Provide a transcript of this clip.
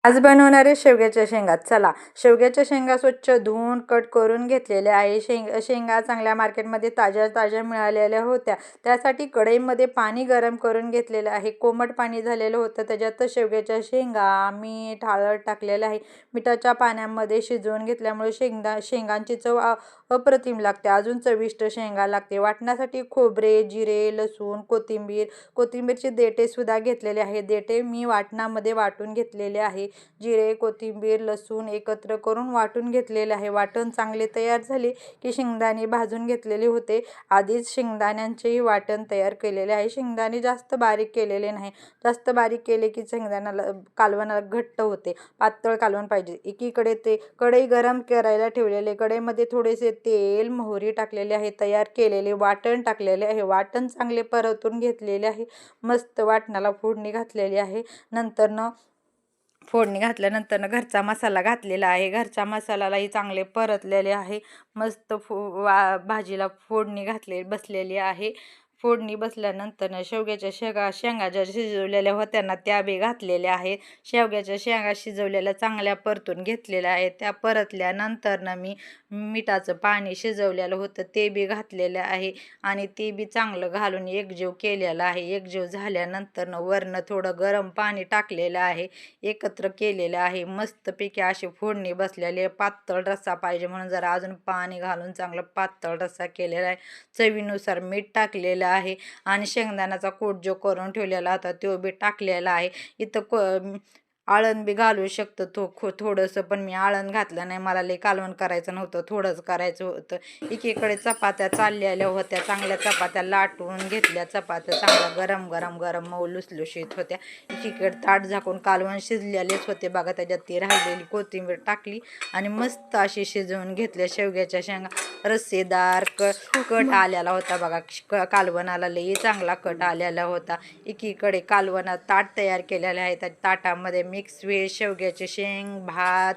आज बनवणारे शेवग्याच्या शेंगा. चला, शेवग्याच्या शेंगा स्वच्छ धुवून कट करून घेतलेल्या आहे. शेंगा चांगल्या मार्केटमध्ये ताज्या ताज्या मिळालेल्या होत्या. त्यासाठी कढईमध्ये पाणी गरम करून घेतलेलं आहे. कोमट पाणी झालेलं होतं. त्याच्यात शेवग्याच्या शेंगा, मीठ, हळद टाकलेलं आहे. मिठाच्या पाण्यामध्ये शिजवून घेतल्यामुळे शेंगांची चव अप्रतिम लागते. अजून चविष्ट शेंगा लागते. वाटण्यासाठी खोबरे, जिरे, लसूण, कोथिंबीरचे देठे सुद्धा घेतलेले आहे. देठे मी वाटणामध्ये वाटून घेतलेले आहे. जिरे, कोथिंबीर, लसूण एकत्र करून वाटून घेतलेले आहे. वाटण चांगले तयार झाले की शेंगदाणे भाजून घेतलेले होते. आधीच शेंगदाण्यांचेही वाटण तयार केलेले आहे. शेंगदाणे जास्त बारीक केलेले नाही. जास्त बारीक केले की कालवणाला घट्ट होते. पातळ कालवण पाहिजे. एकीकडे कढई गरम करायला ठेवलेले. कढईमध्ये थोडेसे तेल, मोहरी टाकलेले आहे. तयार केलेले वाटण टाकलेले आहे. वाटण चांगले परतून घेतलेले आहे. मस्त वाटणाला फोडणी घातलेली आहे. फोडणी घातल्यानंतर घरचा मसाला घातलेला आहे. घरच्या मसाल्यालाही चांगले परतलेले आहे. मस्त भाजीला फोडणी बसलेली आहे. फोडणी बसल्यानंतर शेवग्याच्या शेंगा ज्या शिजवलेल्या होत्या ना त्या बी घातलेल्या आहेत. शेवग्याच्या शेंगा शिजवलेल्या चांगल्या परतून घेतलेल्या आहेत. त्या परतल्यानंतर मी मिठाचं पाणी शिजवलेलं होतं ते बी घातलेलं आहे आणि ते बी चांगलं घालून एकजीव केलेलं आहे. एकजीव झाल्यानंतर वरनं थोडं गरम पाणी टाकलेलं आहे. एकत्र केलेलं आहे. मस्तपैकी अशी फोडणी बसलेली आहे. पातळ रस्सा पाहिजे म्हणून जरा अजून पाणी घालून चांगलं पातळ रस्सा केलेला आहे. चवीनुसार मीठ टाकलेलं आहे आणि शेंगदाण्याचा कूट जो करून ठेवलेला होता तो बी टाकलेला आहे. इथं आळण बी घालू शकतो थोडंसं, पण मी आळण घातलं नाही. मला लई कालवण करायचं नव्हतं, थोडंच करायचं होतं. एकीकडे चपात्या चाललेल्या होत्या. चांगल्या चपात्या लाटून घेतल्या. चपात्या चांगल्या गरम गरम गरम मऊ लुसलुशीत होत्या. एकीकडे ताट झाकून कालवण शिजलेलेच होते बघा. त्याच्यात ती राहिलेली कोथिंबीर टाकली आणि मस्त अशी शिजवून घेतल्या शेवग्याच्या शेंगा. रस्सेदार कट आलेला होता बघा. कालवणाला लई चांगला कट आलेला होता. एकीकडे कालवणात ताट तयार केलेले आहे. त्या ताटामध्ये मिक्स व्हेज, शेवग्याचे शेंग, भात,